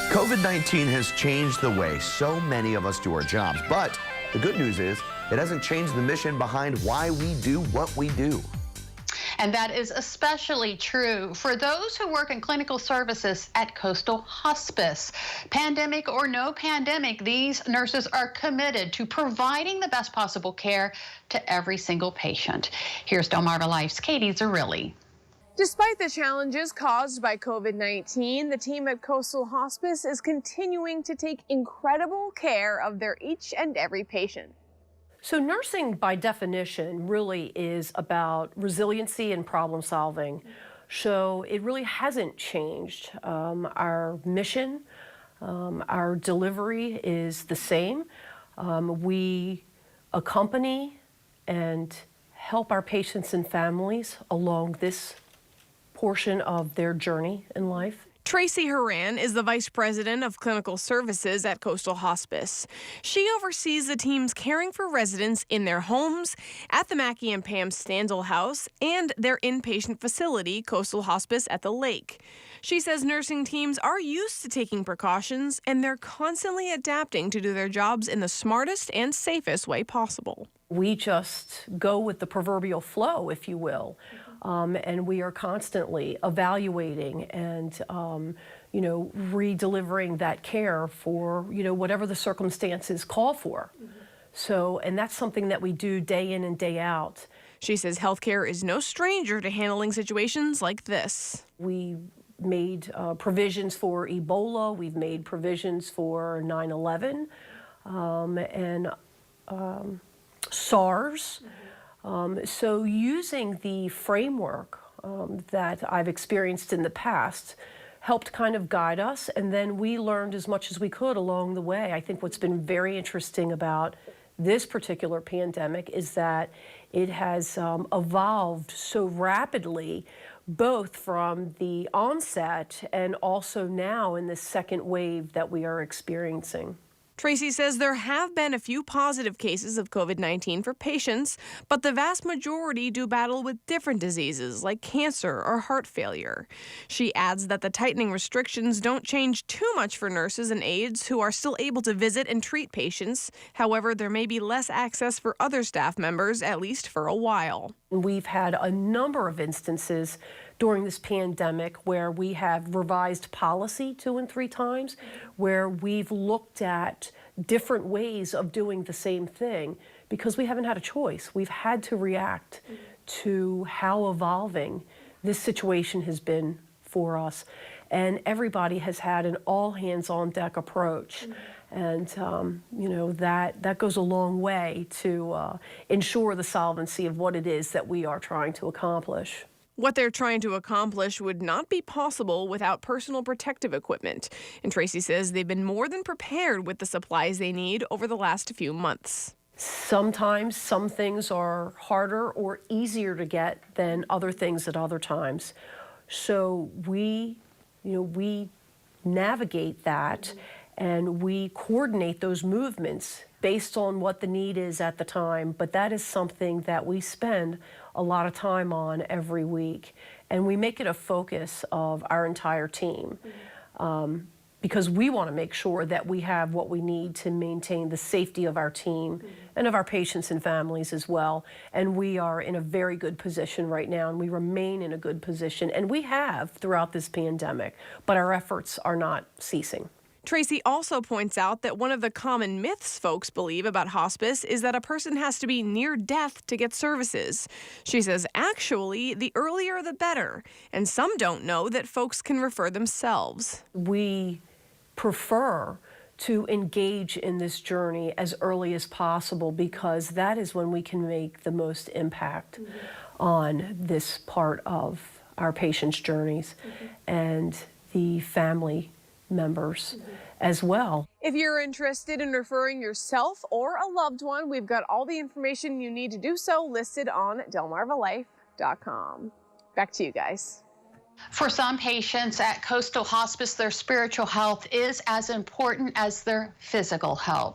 COVID-19 has changed the way so many of us do our jobs, but the good news is it hasn't changed the mission behind why we do what we do. And that is especially true for those who work in clinical services at Coastal Hospice. Pandemic or no pandemic, these nurses are committed to providing the best possible care to every single patient. Here's Delmarva Life's Katie Zerilli. Despite the challenges caused by COVID-19, the team at Coastal Hospice is continuing to take incredible care of their each and every patient. So nursing, by definition, really is about resiliency and problem solving. So it really hasn't changed. Our mission, our delivery is the same. We accompany and help our patients and families along this portion of their journey in life. Tracey Horan is the Vice President of Clinical Services at Coastal Hospice. She oversees the teams caring for residents in their homes, at the Mackie and Pam Standel House, and their inpatient facility, Coastal Hospice at the Lake. She says nursing teams are used to taking precautions, and they're constantly adapting to do their jobs in the smartest and safest way possible. We just go with the proverbial flow, if you will. And we are constantly evaluating and, re-delivering that care for, whatever the circumstances call for. So, and that's something that we do day in and day out. She says healthcare is no stranger to handling situations like this. We made provisions for Ebola. We've made provisions for 9/11 and SARS. So using the framework that I've experienced in the past helped kind of guide us, and then we learned as much as we could along the way. I think what's been very interesting about this particular pandemic is that it has evolved so rapidly, both from the onset and also now in the second wave that we are experiencing. Tracey says there have been a few positive cases of COVID-19 for patients, but the vast majority do battle with different diseases like cancer or heart failure. She adds that the tightening restrictions don't change too much for nurses and aides who are still able to visit and treat patients. However, there may be less access for other staff members, at least for a while. We've had a number of instances during this pandemic where we have revised policy 2 and 3 times, where we've looked at different ways of doing the same thing because we haven't had a choice. We've had to react to how evolving this situation has been for us. And everybody has had an all hands on deck approach. And, that goes a long way to ensure the solvency of what it is that we are trying to accomplish. What they're trying to accomplish would not be possible without personal protective equipment. And Tracey says they've been more than prepared with the supplies they need over the last few months. Sometimes some things are harder or easier to get than other things at other times. So we navigate that and we coordinate those movements based on what the need is at the time. But that is something that we spend a lot of time on every week. And we make it a focus of our entire team because we want to make sure that we have what we need to maintain the safety of our team and of our patients and families as well. And we are in a very good position right now, and we remain in a good position. And we have throughout this pandemic, but our efforts are not ceasing. Tracey also points out that one of the common myths folks believe about hospice is that a person has to be near death to get services. She says, actually, the earlier the better, and some don't know that folks can refer themselves. We prefer to engage in this journey as early as possible because that is when we can make the most impact on this part of our patients' journeys and the family members as well. If you're interested in referring yourself or a loved one, we've got all the information you need to do so listed on delmarvalife.com. Back to you guys. For some patients at Coastal Hospice, their spiritual health is as important as their physical health.